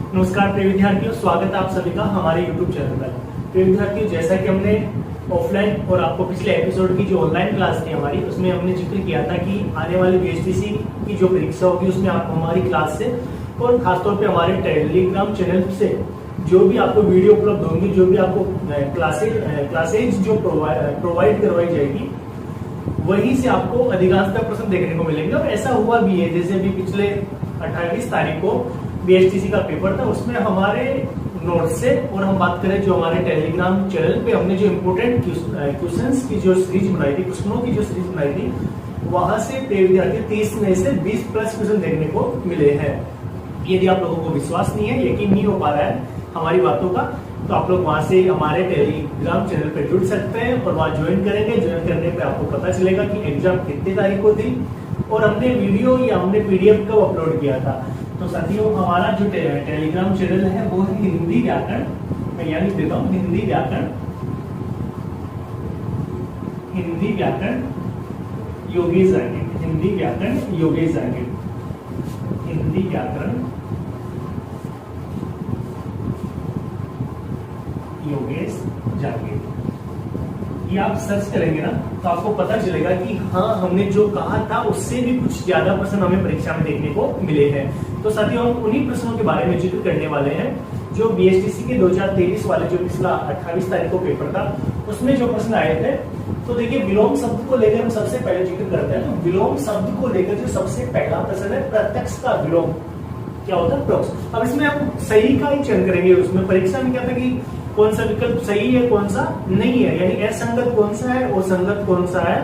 नमस्कार प्रिय विद्यार्थियों, स्वागत है आप सभी का हमारे YouTube चैनल पर। प्रिय विद्यार्थियों, जैसा कि हमने ऑफलाइन और आपको पिछले एपिसोड की जो ऑनलाइन क्लास थी हमारी, उसमें हमने जिक्र किया था कि आने वाली बीएचटीसी की जो परीक्षा होगी उसमें आप हमारी क्लास से और खासतौर पे हमारे टेलीग्राम चैनल से जो भी आपको वीडियो उपलब्ध होंगी, जो भी आपको क्लासेज जो प्रोवाइड करवाई जाएगी, वहीं से आपको अधिकांशतः प्रश्न देखने को मिलेंगे। और ऐसा हुआ भी है, जैसे अभी पिछले 28 तारीख को बीएचटीसी का पेपर था, उसमें हमारे नोट से, और हम बात करें जो हमारे टेलीग्राम चैनल पे हमने जो इम्पोर्टेंट क्वेश्चंस की जो सीरीज बनाई थी, क्वेश्चनों की जो सीरीज बनाई थी, वहां से विद्यार्थी 30 में से 20 प्लस क्वेश्चन देखने को मिले हैं। यदि आप लोगों को विश्वास नहीं है, यकीन नहीं हो पा रहा है हमारी बातों का, तो आप लोग वहां से हमारे टेलीग्राम चैनल पर जुड़ सकते हैं और वहां ज्वाइन करेंगे। ज्वाइन करने पे आपको पता चलेगा कि एग्जाम कितनी तारीख को थी और हमने वीडियो या हमने पीडीएफ कब अपलोड किया था। तो साथियों, हमारा जो टेलीग्राम चैनल है वो है हिंदी व्याकरण, मैं यहाँ लिख देता हूँ, हिंदी व्याकरण योगेश जागीर, हिंदी व्याकरण योगेश जागीर, हिंदी व्याकरण योगेश जागीर। ये आप सर्च करेंगे ना तो आपको पता चलेगा कि हाँ, हमने जो कहा था उससे भी कुछ ज्यादा प्रश्न हमें परीक्षा में देखने को मिले हैं। तो साथियों, हम उन्हीं प्रश्नों के बारे में जिक्र करने वाले हैं जो बीएचटीसी के 2023 वाले जो पिछला 28 तारीख को पेपर था, उसमें जो प्रश्न आए थे। तो देखिए, विलोम शब्द को लेकर हम सबसे पहले जिक्र करते हैं। तो विलोम शब्द को लेकर जो सबसे पहला प्रश्न है, प्रत्यक्ष का विलोम क्या होता है, प्रोक्ष। अब इसमें हम सही का ही चयन करेंगे। उसमें परीक्षा में क्या था कि कौन सा विकल्प सही है, कौन सा नहीं है, यानी असंगत कौन सा है और संगत कौन सा है।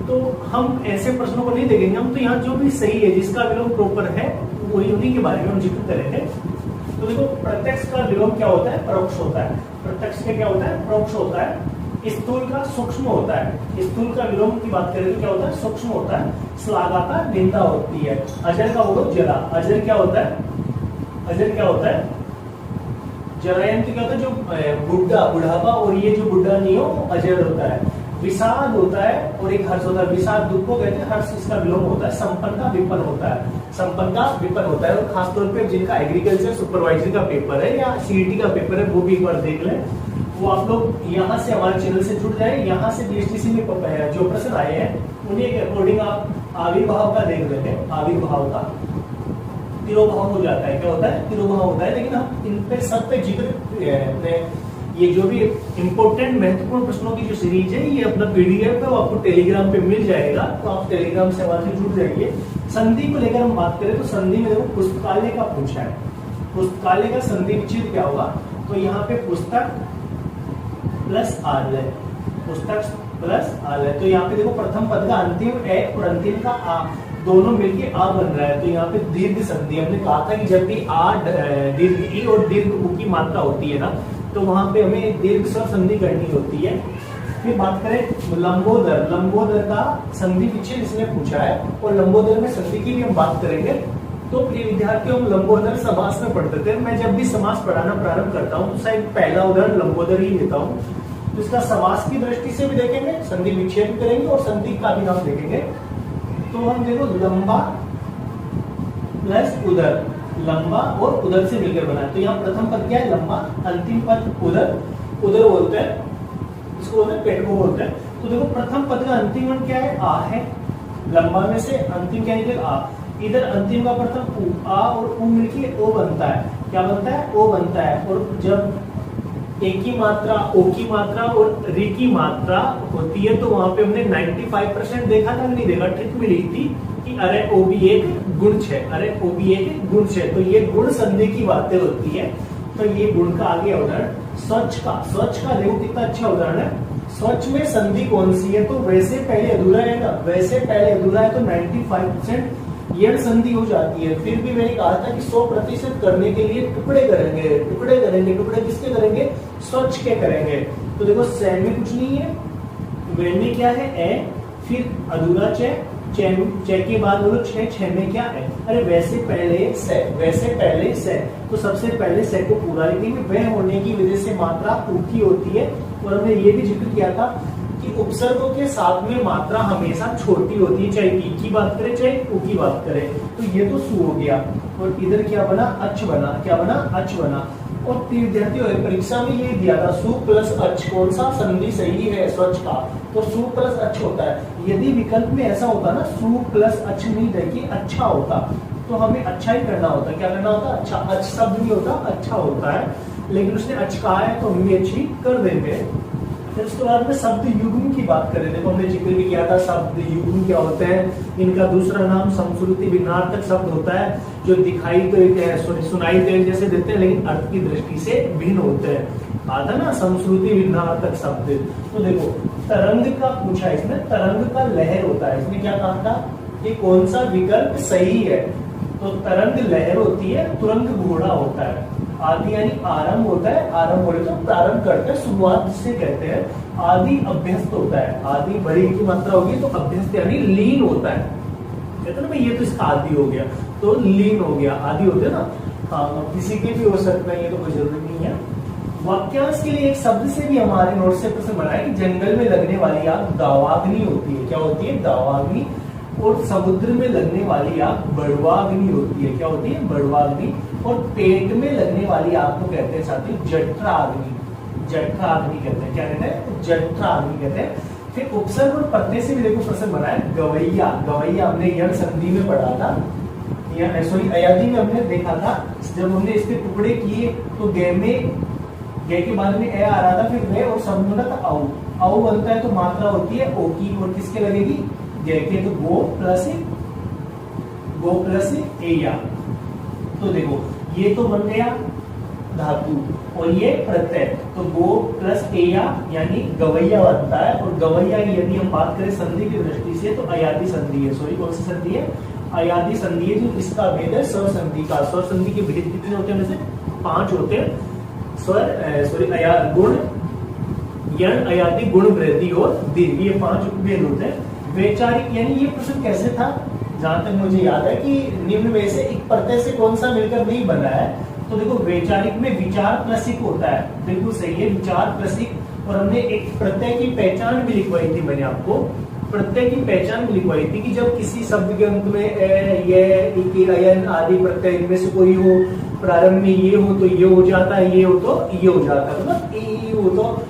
तो हम ऐसे प्रश्नों को नहीं देखेंगे, हम तो यहाँ जो भी सही है, जिसका विलोम प्रॉपर है, वही उन्हीं के बारे में हम जिक्र करेंगे। तो देखो, प्रत्यक्ष का विलोम क्या होता है, परोक्ष होता है। प्रत्यक्ष का क्या होता है, परोक्ष होता है। स्थूल का सूक्ष्म होता है। स्थूल का विलोम की बात करें तो क्या होता है, सूक्ष्म होता है। श्लाघा का निंदा होती है। अजर का बोलो जरा, अजर क्या होता है, अजर क्या होता है, जरायंत क्या होता है, जो बुढ़ा बुढ़ापा, और ये जो बुढ़ा नहीं हो अजर होता है। विषाद होता है और एक हर्ष होता है। विषाद दुख को कहते हैं, हर्ष इसका विलोम होता है। संपन्न का विपन्न होता है, संपन्न का विपन्न होता है। और खासतौर पे जिनका एग्रीकल्चर सुपरवाइजर का पेपर है या सीईटी का पेपर है, वो भी एक बार देख लें। वो आप लोग यहाँ से हमारे चैनल से जुड़ जाए। यहाँ से बीएचटीसी में जो प्रश्न आए हैं उन्हीं के अकॉर्डिंग आप आविर्भाव का देख लेते हैं। आविर्भाव का तिरोभाव हो जाता है, क्या होता है, तिरोभाव होता है। लेकिन हम इन पे सब पे जिक्र, ये जो भी इम्पोर्टेंट महत्वपूर्ण प्रश्नों की जो सीरीज है, ये अपना पीडीएफ है, वो आपको टेलीग्राम पे मिल जाएगा। तो आप टेलीग्राम से हमारे जुड़ जाइए। संधि को लेकर हम बात करें तो संधि में देखो, पुस्तकालय का पूछा है। पुस्तकालय का संधि विच्छेद क्या होगा, तो यहाँ पे पुस्तक प्लस आलय, पुस्तक प्लस आलय। तो यहाँ पे देखो, प्रथम पद का अंतिम ए और अंतिम का आ दोनों मिलके आ बन रहा है। तो यहाँ पे दीर्घ संधि, हमने कहा था कि जब भी आ दीर्घ ई और दीर्घ उ की मात्रा होती है ना, तो वहां पे हमें दीर्घ स्वर संधि करनी होती है। फिर बात करें लंबोदर, लंबोदर का संधि विच्छेद इसने पूछा है, और लंबोदर में संधि की भी हम बात करेंगे। तो प्रिय विद्यार्थियों, हम लंबोदर समास में पढ़ते थे। मैं जब भी समास पढ़ाना प्रारंभ करता हूँ तो शायद पहला उदाहरण लंबोदर ही लेता हूँ। तो इसका समास की दृष्टि से भी देखेंगे, संधि विच्छेद करेंगे और संधि का भी नाम देखेंगे। तो हम देखो, लंबा प्लस उदर, लंबा और उदर से मिलकर बना है। तो यहाँ प्रथम पद क्या है, लंबा, अंतिम पद उदर, उदर बोलते हैं, इसको बोलते हैं, पेट को बोलते हैं। तो देखो, प्रथम पद का अंतिम क्या है, आ है। लंबा में से अंतिम क्या निकले, आ। इधर अंतिम का प्रथम उ, आ और उ मिलके ओ बनता है। क्या बनता है, ओ बनता है। और जब एक की मात्रा, ओ की मात्रा और री की मात्रा होती है, तो वहां पे हमने 95% देखा था, नहीं देखा, ट्रिक मिली थी कि अरे ओ भी एक गुण है, अरे ओ भी एक गुण है। तो ये गुण संधि की बातें होती है। तो ये गुण का आगे उदाहरण स्वच्छ का, स्वच्छ का देखो कितना अच्छा उदाहरण है। स्वच्छ में संधि कौन सी है, तो वैसे पहले अधूरा है ना, वैसे पहले अधूरा है, तो 95% यण संधि हो जाती है। फिर भी मैंने कहा था कि 100% करने के लिए टुकड़े करेंगे, टुकड़े करेंगे। टुकड़े किसके करेंगे, स्वच्छ के करेंगे। तो देखो, स में कुछ नहीं है, वे में क्या है, ए, फिर अधूरा च, च के बाद बोलो छ में क्या है, अरे वैसे पहले से, वैसे पहले से। तो सबसे पहले से को पूरा लिखेंगे। वह होने की वजह से मात्रा उ की होती है। और हमने ये भी जिक्र किया था कि उपसर्गों के साथ में मात्रा हमेशा छोटी होती है, चाहे ई की बात करें चाहे उ की बात करें। तो ये तो सु हो गया। और इधर क्या बना, अच बना, क्या बना, अच बना। और विद्यार्थियों परीक्षा में ये दिया था सु प्लस अच, कौन सा संधि सही है स्वच्छ का, तो सु प्लस अच होता है। यदि विकल्प में ऐसा होता ना सु प्लस अच नहीं देखिए अच्छा होता, तो हमें अच्छा ही करना होता, क्या करना होता, अच्छा। अच शब्द नहीं होता, अच्छा होता है, लेकिन उसने अच कहा है तो हम भी अच्छी कर देंगे। फिर उसके बाद में शब्द युग्म की बात करें, देखो हमने जिक्र भी किया था शब्द युग्म क्या होते हैं। इनका दूसरा नाम समश्रुति भिन्नार्थक शब्द होता है, जो दिखाई तो सुनाई तो जैसे देते हैं, लेकिन अर्थ की दृष्टि से भिन्न होते हैं। आता ना समश्रुति भिन्नार्थक शब्द। तो देखो तरंग का पूछा इसमें, तरंग का लहर होता है, इसमें क्या कहा था कि कौन सा विकल्प सही है, तो तरंग लहर होती है, तुरंग घोड़ा होता है। आदि यानी आरंभ होता है, आरंभ बोले तो प्रारंभ करते हैं, शुरुआत से कहते हैं। आदि अभ्यस्त होता है, आदि बड़ी की मात्रा होगी तो अभ्यस्त यानी लीन होता है, कहते ना भाई ये तो इसका आदि हो गया, तो लीन हो गया, आदि होते हैं ना। हाँ किसी के भी हो सकता है, ये तो कोई जरूरी नहीं है। वाक्यांश के लिए एक शब्द से भी हमारे नोट से प्रश्न बना है कि जंगल में लगने वाली आग दावाग्नि होती है, क्या होती है, दावाग्नि। और समुद्र में लगने वाली आग बड़वाग्नि होती है, क्या होती है, बड़वाग्नि। और पेट में लगने वाली आग को कहते हैं साथी जठराग्नि, जठराग्नि कहते हैं, क्या कहते हैं, जठराग्नि कहते हैं। फिर उपसर्ग और प्रत्यय से भी देखो प्रश्न बना है, गवैया, गवैया हमने यण संधि में पढ़ा था, सॉरी अयादी में हमने देखा था, जब हमने इसके टुकड़े किए तो गे में, गे के बाद में ए आ रहा था, फिर वे और शब्द बना था औ, औ बनता है तो मात्रा होती है ओ की, और किसके लगेगी, गे के, तो गो प्लस ए या। तो देखो ये तो बन गया धातु और ये प्रत्यय, तो गो प्लस ए या यानी गवैया बनता है। और गवैया की यदि हम बात करें संधि की दृष्टि से तो अयादी संधि है, सॉरी कौन सी संधि है, अयादी संधि है, जो इसका भेद है स्वर संधि का। स्वर संधि के भेद कितने होते हैं, वैसे 5 होते हैं, स्वर सॉरी अया गुण, यण, अयादी, गुण, वृद्धि और दीर्घ, ये 5 भेद होते हैं। वैचारिक यानी ये प्रश्न कैसे था, जहां तक मुझे याद है कि निम्न में से एक प्रत्यय से कौन सा मिलकर नहीं बना है, तो देखो वैचारिक में विचार प्लस इक होता है, बिल्कुल सही है, विचार प्लस इक। और हमने एक प्रत्यय की पहचान भी लिखवाई थी, मैंने आपको प्रत्यय की पहचान भी लिखवाई थी कि जब किसी शब्द के अंत में ए, ये, इक, अयन आदि प्रत्यय इनमें से कोई हो, प्रारंभ में ये हो तो ये हो जाता है, ये हो तो ये हो जाता है, मतलब ए हो तो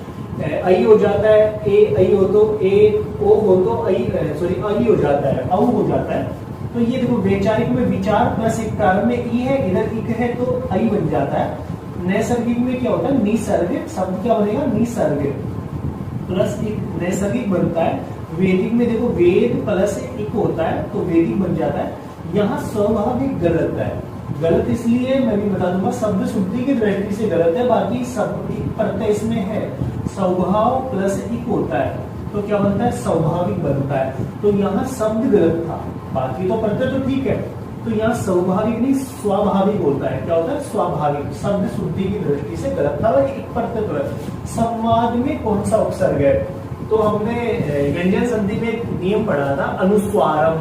आई हो जाता है, ए आई हो तो ए, ओ हो तो आई, सॉरी आई हो जाता है, औ हो जाता है। तो ये देखो वैचारिक में विचार प्लस एक, प्रारंभ में ई है, इधर इक है तो आई बन जाता है। नैसर्गिक में क्या होता है, निसर्गिक, शब्द क्या बनेगा, निसर्गिक प्लस एक नैसर्गिक बनता है। वैदिक में देखो वेद प्लस एक होता है तो वैदिक बन जाता है। यहाँ स्वाभाविक गलत है, गलत इसलिए मैं भी बता दूंगा, शब्द शुद्धि की दृष्टि से गलत है, बाकी सब प्रत्यय इसमें है। स्वभाव प्लस एक होता है तो क्या बनता है, स्वाभाविक बनता है, तो यहाँ शब्द गलत था, बाकी तो प्रत्यय तो ठीक है। तो यहाँ स्वाभाविक नहीं स्वाभाविक होता है, क्या होता है, स्वाभाविक, शब्द शुद्धि की दृष्टि से गलत था, एक प्रत्यय गलत। संवाद में कौन सा उपसर्ग है, तो हमने व्यंजन संधि में एक नियम पढ़ा था, अनुस्वारम,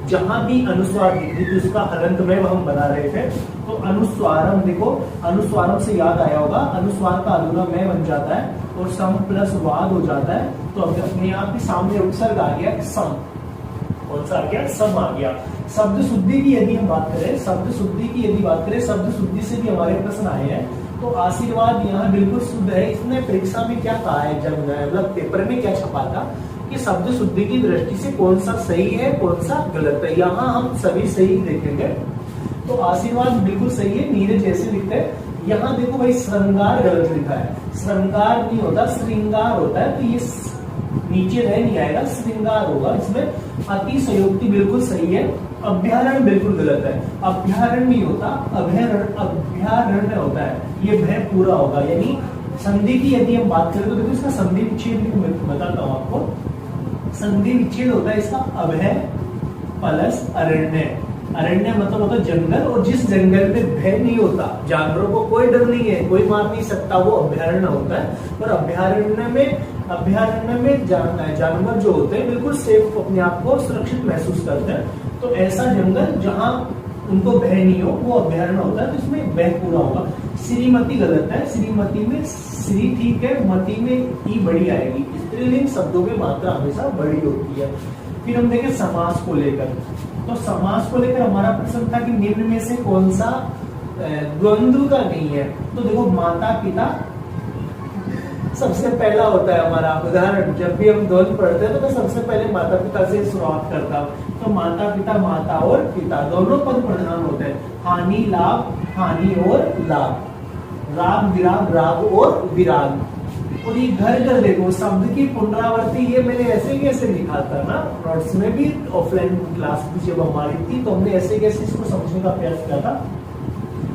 जहां भी अनुस्वार दिखी थी उसका हलंत में हम बना रहे थे, तो अनुस्वारम, देखो अनुस्वारम से याद आया होगा, अनुस्वार का अधूरा में बन जाता है और सम प्लस वाद हो जाता है, तो अपने आप ही सामने उपसर्ग आ गया सम, कौन सा आ गया, सम आ गया। शब्द शुद्धि की यदि हम बात करें, शब्द शुद्धि की यदि बात करें, शब्द शुद्धि से भी हमारे प्रश्न आए हैं, तो आशीर्वाद यहाँ बिल्कुल शुद्ध है। इसने परीक्षा में क्या कहा है, जब मतलब पेपर में क्या छपा था कि शब्द शुद्धि की दृष्टि से कौन सा सही है कौन सा गलत है, यहाँ हम सभी सही देखेंगे। तो आशीर्वाद बिल्कुल सही है, नीरज जैसे लिखते हैं। यहाँ देखो भाई श्रृंगार गलत लिखा है, श्रृंगार नहीं होता श्रृंगार होता है, तो ये नीचे रह नहीं आएगा, श्रृंगार होगा। इसमें अतिशयोक्ति बिल्कुल सही है, अभ्यारण्य बिल्कुल गलत है, अभ्यारण्य नहीं होता अभ्यारण्य होता है, ये भय पूरा होगा। यानी संधि की यदि हम बात करें तो देखो इसका संधि विच्छेद भी बताता हूँ आपको। संधि विच्छेद होता है इसका अभय प्लस अरण्य, अरण्य मतलब होता है जंगल, और जिस जंगल में भय नहीं होता, जानवरों को कोई डर नहीं है, कोई मार नहीं सकता, वो अभ्यारण्य होता है। और अभ्यारण्य में जानवर जो होते हैं बिल्कुल सेफ, अपने आप को सुरक्षित महसूस करते हैं, तो ऐसा जंगल जहाँ उनको भय नहीं हो वो अभ्यारण्य होता है, तो इसमें भय पूरा होगा। श्रीमती गलत है, श्रीमती में श्री ठीक है, मती में ई बड़ी आएगी, स्त्रीलिंग शब्दों में मात्रा हमेशा बड़ी होती है। फिर हम देखें समास को लेकर, तो समास को लेकर हमारा प्रश्न था कि निम्न में से कौन सा द्वंद्व का नहीं है। तो देखो माता पिता सबसे पहला होता है हमारा उदाहरण, जब भी हम द्वंद्व पढ़ते हैं तो मैं सबसे पहले माता पिता से शुरुआत करता हूँ। तो माता पिता, माता और पिता दोनों पद प्रधान होते हैं। हानि लाभ, हानि और लाभ, राग विराग, राग और विराग। और ये घर घर देखो शब्द की पुनरावृत्ति, ये मैंने ऐसे कैसे लिखा था ना नोट्स में भी, ऑफलाइन क्लास भी जब हमारी थी तो हमने ऐसे कैसे इसको समझने का प्रयास किया था।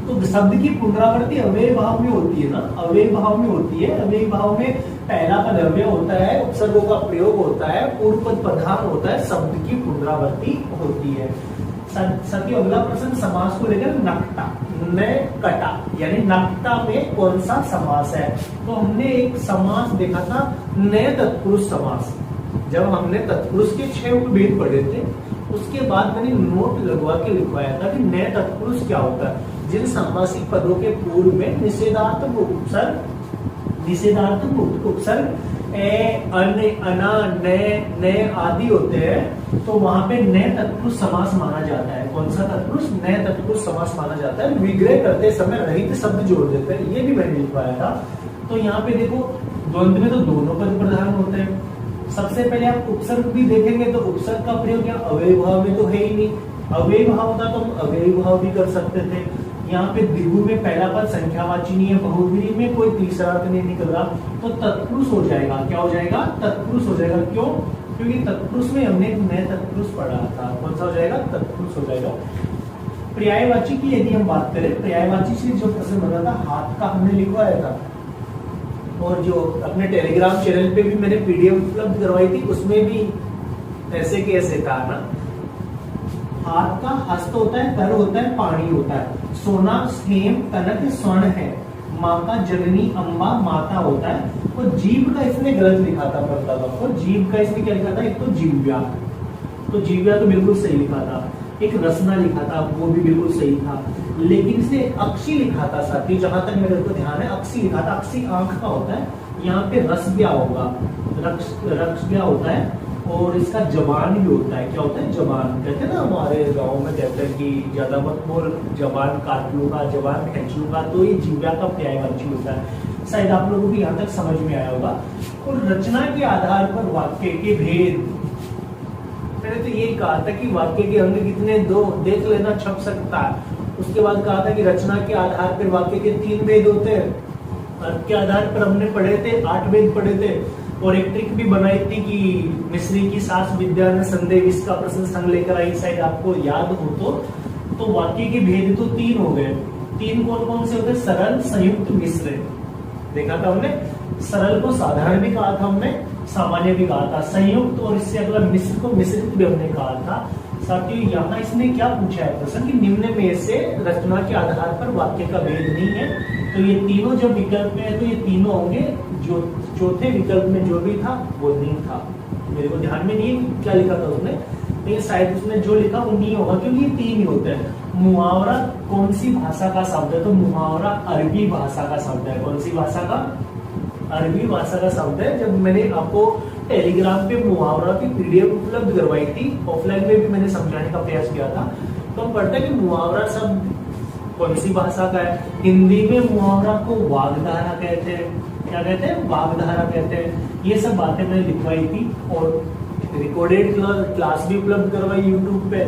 तो शब्द की पुनरावृत्ति अव्यय भाव में होती है ना, अव्यय भाव में होती है। अव्यय भाव में पहला पद अव्यय होता है, उपसर्गों का प्रयोग होता है, पूर्व पद प्रधान होता है, शब्द की पुनरावृत्ति होती है। साथियों अगला प्रश्न समास को लेकर नकटा, न कटा, यानी नकटा में कौन सा समास है। तो हमने एक समास देखा था नए तत्पुरुष समास, जब हमने तत्पुरुष के 6 उपभेद पढ़े थे उसके बाद मैंने नोट लगवा के लिखवाया था कि नए तत्पुरुष क्या होता है। जिन सामासिक पदों के पूर्व में निषेधार्थक उपसर्ग, निषेधार्थक उपसर्ग ए, अन, अना, नए आदि होते हैं तो वहां पे नए तत्पुरुष समास माना जाता है। कौन सा तत्पुरुष? नए तत्पुरुष समास माना जाता है। विग्रह करते समय रहित शब्द जोड़ देते हैं, ये भी मैंने लिखवाया था। तो यहाँ पे देखो द्वंद्व में तो दोनों पद प्रधान होते हैं। सबसे पहले आप उपसर्ग भी देखेंगे तो उपसर्ग का प्रयोग यहाँ अव्यय भाव में तो है ही नहीं। अव्यय भाव होता तो हम अव्यय भाव भी कर सकते थे। यहाँ पे द्विगु में पहला पद संख्यावाची नहीं है, बहुव्रीहि में कोई तीसरा अर्थ नहीं निकल रहा, तो तत्पुरुष हो जाएगा। क्या हो जाएगा? तत्पुरुष हो जाएगा। क्यों? क्योंकि तत्पुरुष में हमने एक नया तत्पुरुष पढ़ा था। कौन सा हो जाएगा? तत्पुरुष हो जाएगा। पर्यायवाची की यदि हम बात करें, पर्यायवाची से जो प्रश्न बना था हाथ का हमने लिखवाया था, और जो अपने टेलीग्राम चैनल पे भी मैंने पीडीएफ उपलब्ध करवाई थी उसमें भी ऐसे कैसे था ना। हाथ का हस्त होता है, कर होता है, पानी होता है। सोना, हेम, कनक, स्वर्ण है। माँ का जननी, अम्बा, माता होता है। और जीव का इसने गलत लिखा था प्रताप को। जीव का इसने क्या लिखा था? एक तो जीव्या, तो जीव्या तो बिल्कुल सही लिखा था। एक रसना लिखा था, वो भी बिल्कुल सही था। लेकिन इसने अक्षी लिखा था साथी, जहां तक मेरे को ध्यान है अक्षी लिखा था। अक्षी आंख का होता है, यहाँ पे रसव्या होगा, रक्षव्या होता है। और इसका जबान भी होता है। क्या होता है? जबान। कहते हैं ना हमारे गांव में कहते हैं कि ज्यादा मत बोल, जबान काट लूंगा, जबान खींच लूंगा, तो ये जीव्या का पर्यायवाची होता है। शायद आप लोगों को यहाँ तक समझ में आया होगा। और रचना के आधार पर वाक्य के भेद, मैंने तो ये कहा था कि वाक्य के अंग कितने? 2, देख लेना, छप सकता है। उसके बाद कहा था कि रचना के आधार पर वाक्य के 3 भेद होते हैं। अर्थ के आधार पर हमने पढ़े थे 8 भेद पढ़े थे। और एक ट्रिक भी बनाई थी कि मिश्री की सास विद्या ने संदेह विष का प्रश्न संग लेकर आई, शायद आपको याद हो तो वाक्य के भेद तो 3 हो गए। 3 कौन कौन से होते हैं? सरल, संयुक्त, मिश्र। देखा था हमने। सरल को साधारण भी कहा था हमने, सामान्य भी कहा था। संयुक्त और इससे अगला मिश्र को मिश्रित भी हमने कहा था। साथियों यहाँ इसने क्या पूछा है प्रश्न कि निम्न में से रचना के आधार पर वाक्य का भेद नहीं है। तो ये तीनों जब विकल्प में है तो ये तीनों होंगे। जो चौथे विकल्प में जो भी था वो नहीं था। मेरे को ध्यान में नहीं है कि क्या लिखा था उसने, लेकिन शायद उसने जो लिखा वो नहीं होगा, क्योंकि 3 ही होते हैं। मुहावरा कौन सी भाषा का शब्द है? तो मुहावरा अरबी भाषा का शब्द है। कौन सी भाषा का? अरबी भाषा का शब्द है। जब मैंने आपको टेलीग्राम पे मुहावरा की पीडीएफ उपलब्ध करवाई थी, ऑफलाइन में भी मैंने समझाने का प्रयास किया था, तो हम पढ़ते हैं कि मुहावरा शब्द कौन सी भाषा का है। हिंदी में मुहावरा को वाग्धारा कहते हैं। क्या कहते हैं? वाग्धारा कहते हैं। ये सब बातें मैंने लिखवाई थी और रिकॉर्डेड क्लास भी उपलब्ध करवाई यूट्यूब पे।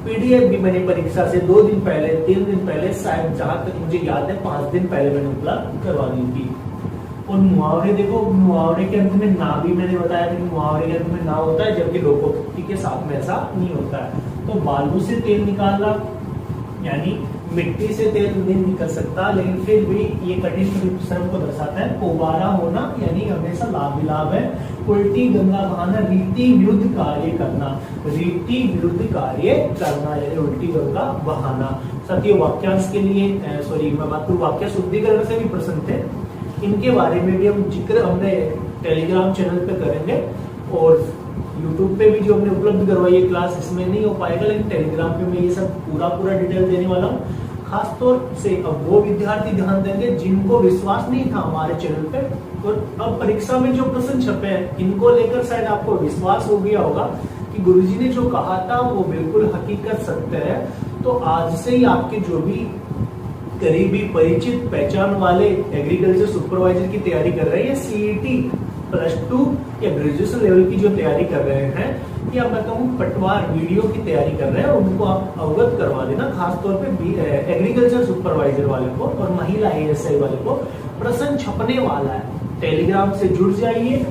पीडीएफ भी मैंने परीक्षा से 2 दिन पहले, 3 दिन पहले, शायद जहां तक मुझे याद है 5 दिन पहले मैंने उपलब्ध करवा दी थी। और मुहावरे देखो, मुहावरे के अंत में ना भी मैंने बताया कि मुहावरे के अंत में ना होता है, जबकि लोकोक्ति के साथ में ऐसा नहीं होता है। तो बालू से तेल निकालना यानी मिट्टी से तेल नहीं निकल सकता, लेकिन फिर भी ये कठिन परिश्रम को दर्शाता है। पोबारा होना यानी हमेशा लाभ विलाभ है। उल्टी गंगा बहाना, रीति विरुद्ध कार्य करना, रीति विरुद्ध कार्य करना यानी उल्टी गंगा बहाना। साथियों वाक्यांश के लिए मैं बात करूं वाक्य शुद्धिकरण से भी प्रश्न थे, इनके बारे में भी हम जिक्र हमने टेलीग्राम चैनल पे करेंगे। और यूट्यूब पे भी जो हमने उपलब्ध करवाई है क्लास, इसमें नहीं हो पाएगा, लेकिन टेलीग्राम पे मैं ये सब पूरा डिटेल देने वाला हूँ। खास तौर से अब वो विद्यार्थी ध्यान देंगे जिनको विश्वास नहीं था हमारे चैनल पे, और अब परीक्षा में जो प्रश्न छपे हैं इनको लेकर शायद आपको विश्वास हो गया होगा कि कि गुरुजी ने जो कहा था वो बिल्कुल हकीकत सत्य है। तो आज से ही आपके जो भी करीबी परिचित पहचान वाले एग्रीकल्चर सुपरवाइजर की तैयारी कर रहे हैं या सीईटी +2 या ग्रेजुएशन लेवल की जो तैयारी कर रहे हैं या मैं कहूँ पटवार वीडियो की तैयारी कर रहे हैं, उनको आप अवगत करवा देना। खासतौर पे एग्रीकल्चर सुपरवाइजर वाले को और महिला ASI वाले को प्रश्न छपने वाला है। टेलीग्राम से जुड़ जाइए,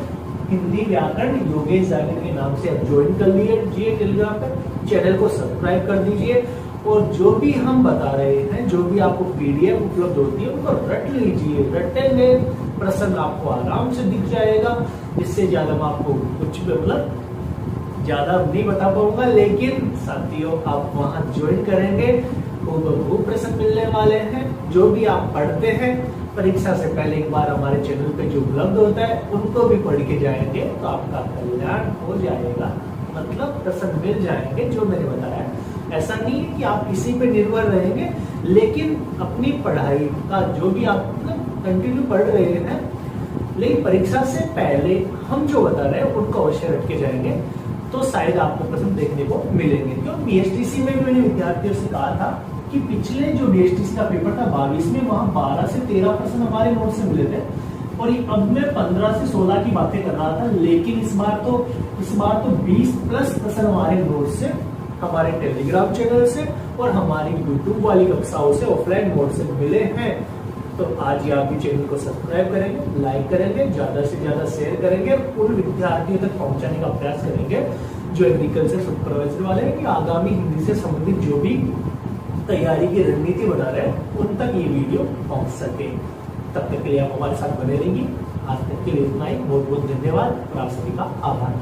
हिंदी व्याकरण योगेश जागीर के नाम से आप ज्वाइन कर लीजिए टेलीग्राम पे, चैनल को सब्सक्राइब कर दीजिए और जो भी हम बता रहे हैं, जो भी आपको PDF उपलब्ध होती है उनको रट लीजिए। रटेंगे प्रश्न आपको आराम से दिख जाएगा। इससे ज्यादा मैं आपको कुछ मतलब ज्यादा नहीं बता पाऊंगा, लेकिन साथियों आप वहां ज्वाइन करेंगे वो प्रश्न मिलने वाले हैं। जो भी आप पढ़ते हैं परीक्षा से पहले एक बार हमारे चैनल पे जो उपलब्ध होता है उनको भी पढ़ के जाएंगे तो आपका कल्याण हो जाएगा, मतलब प्रश्न मिल जाएंगे जो मैंने बताया। ऐसा नहीं है कि आप इसी पे निर्भर रहेंगे, लेकिन अपनी पढ़ाई का जो भी आप मतलब कंटिन्यू पढ़ रहे हैं, लेकिन परीक्षा से पहले हम जो बता रहे हैं उनको अवश्य रट के जाएंगे तो शायद आपको प्रश्न देखने को मिलेंगे। क्यों BSTC में भी मैंने विद्यार्थियों से कहा था कि पिछले जो BSTC का पेपर था 22 में, वहां 12 से 13 प्रश्न हमारे नोट से मिले थे और अब मैं 15 से 16 की बातें कर रहा था, लेकिन इस बार तो 20+ प्रश्न हमारे नोट से, हमारे टेलीग्राम चैनल से और हमारी YouTube वाली कक्षाओं से ऑफलाइन मोड से मिले हैं। तो आज ही आप भी चैनल को सब्सक्राइब करेंगे, लाइक करेंगे, ज्यादा से ज्यादा शेयर करेंगे, उन विद्यार्थियों तक पहुंचाने का प्रयास करेंगे जो एग्रीकल्चर सुपरवाइजर वाले हैं कि आगामी हिंदी से संबंधित जो भी तैयारी की रणनीति बना रहे हैं उन तक ये वीडियो पहुंच सके। तब तक के लिए आप हमारे साथ बने रहेंगे। आज तक के लिए इतना ही, बहुत बहुत धन्यवाद और आप सभी का आभार।